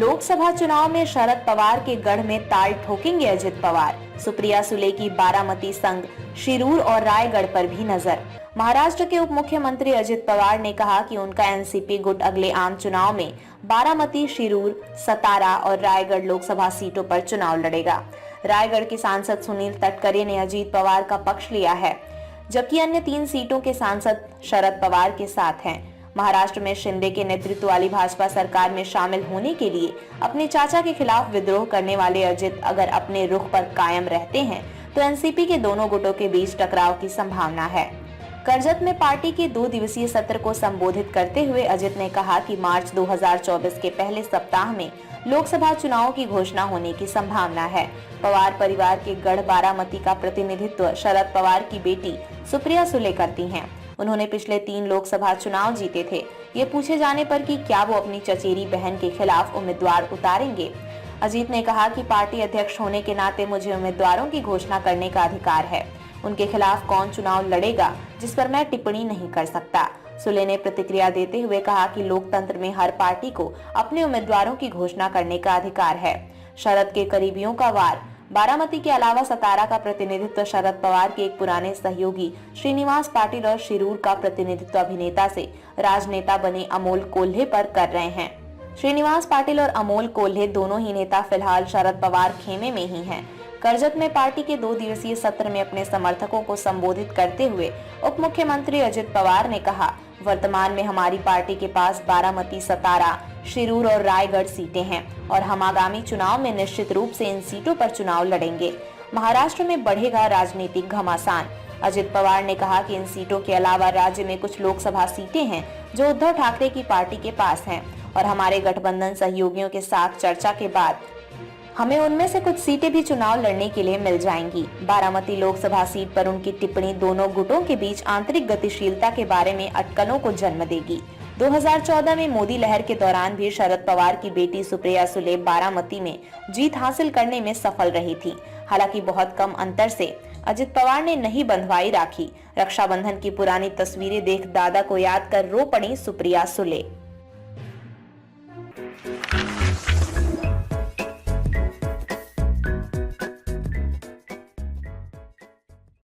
लोकसभा चुनाव में शरद पवार के गढ़ में ताल ठोकेंगे अजित पवार। सुप्रिया सुले की बारामती संग शिरूर और रायगढ़ पर भी नजर। महाराष्ट्र के उप मुख्यमंत्री अजित पवार ने कहा कि उनका एनसीपी गुट अगले आम चुनाव में बारामती, शिरूर, सतारा और रायगढ़ लोकसभा सीटों पर चुनाव लड़ेगा। रायगढ़ के सांसद सुनील तटकरे ने अजित पवार का पक्ष लिया है, जबकि अन्य 3 सीटों के सांसद शरद पवार के साथ हैं। महाराष्ट्र में शिंदे के नेतृत्व वाली भाजपा सरकार में शामिल होने के लिए अपने चाचा के खिलाफ विद्रोह करने वाले अजित अगर अपने रुख पर कायम रहते हैं तो एनसीपी के दोनों गुटों के बीच टकराव की संभावना है। करजत में पार्टी के 2 दिवसीय सत्र को संबोधित करते हुए अजित ने कहा कि मार्च 2024 के पहले सप्ताह में लोकसभा चुनावों की घोषणा होने की संभावना है। पवार परिवार के गढ़ बारामती का प्रतिनिधित्व शरद पवार की बेटी सुप्रिया सुले करती हैं। उन्होंने पिछले 3 लोकसभा चुनाव जीते थे। ये पूछे जाने पर कि क्या वो अपनी चचेरी बहन के खिलाफ उम्मीदवार उतारेंगे, अजीत ने कहा कि पार्टी अध्यक्ष होने के नाते मुझे उम्मीदवारों की घोषणा करने का अधिकार है। उनके खिलाफ कौन चुनाव लड़ेगा जिस पर मैं टिप्पणी नहीं कर सकता। सुले ने प्रतिक्रिया देते हुए कहा कि लोकतंत्र में हर पार्टी को अपने उम्मीदवारों की घोषणा करने का अधिकार है। शरद के करीबियों का वार। बारामती के अलावा सतारा का प्रतिनिधित्व शरद पवार के एक पुराने सहयोगी श्रीनिवास पाटिल और शिरूर का प्रतिनिधित्व अभिनेता से राजनेता बने अमोल कोल्हे पर कर रहे हैं। श्रीनिवास पाटिल और अमोल कोल्हे दोनों ही नेता फिलहाल शरद पवार खेमे में ही हैं। करजत में पार्टी के 2 दिवसीय सत्र में अपने समर्थकों को संबोधित करते हुए उप मुख्यमंत्री अजित पवार ने कहा, वर्तमान में हमारी पार्टी के पास बारामती, सतारा, शिरूर और रायगढ़ सीटें हैं और हम आगामी चुनाव में निश्चित रूप से इन सीटों पर चुनाव लड़ेंगे। महाराष्ट्र में बढ़ेगा राजनीतिक घमासान। अजित पवार ने कहा कि इन सीटों के अलावा राज्य में कुछ लोकसभा सीटें हैं जो उद्धव ठाकरे की पार्टी के पास हैं और हमारे गठबंधन सहयोगियों के साथ चर्चा के बाद हमें उनमें से कुछ सीटें भी चुनाव लड़ने के लिए मिल जाएंगी। बारामती लोकसभा सीट पर उनकी टिप्पणी दोनों गुटों के बीच आंतरिक गतिशीलता के बारे में अटकलों को जन्म देगी। 2014 में मोदी लहर के दौरान भी शरद पवार की बेटी सुप्रिया सुले बारामती में जीत हासिल करने में सफल रही थी। हालांकि बहुत कम अंतर से अजित पवार ने नहीं बंधवाई राखी। रक्षाबंधन की पुरानी तस्वीरें देख दादा को याद कर रो पड़ी सुप्रिया सुले।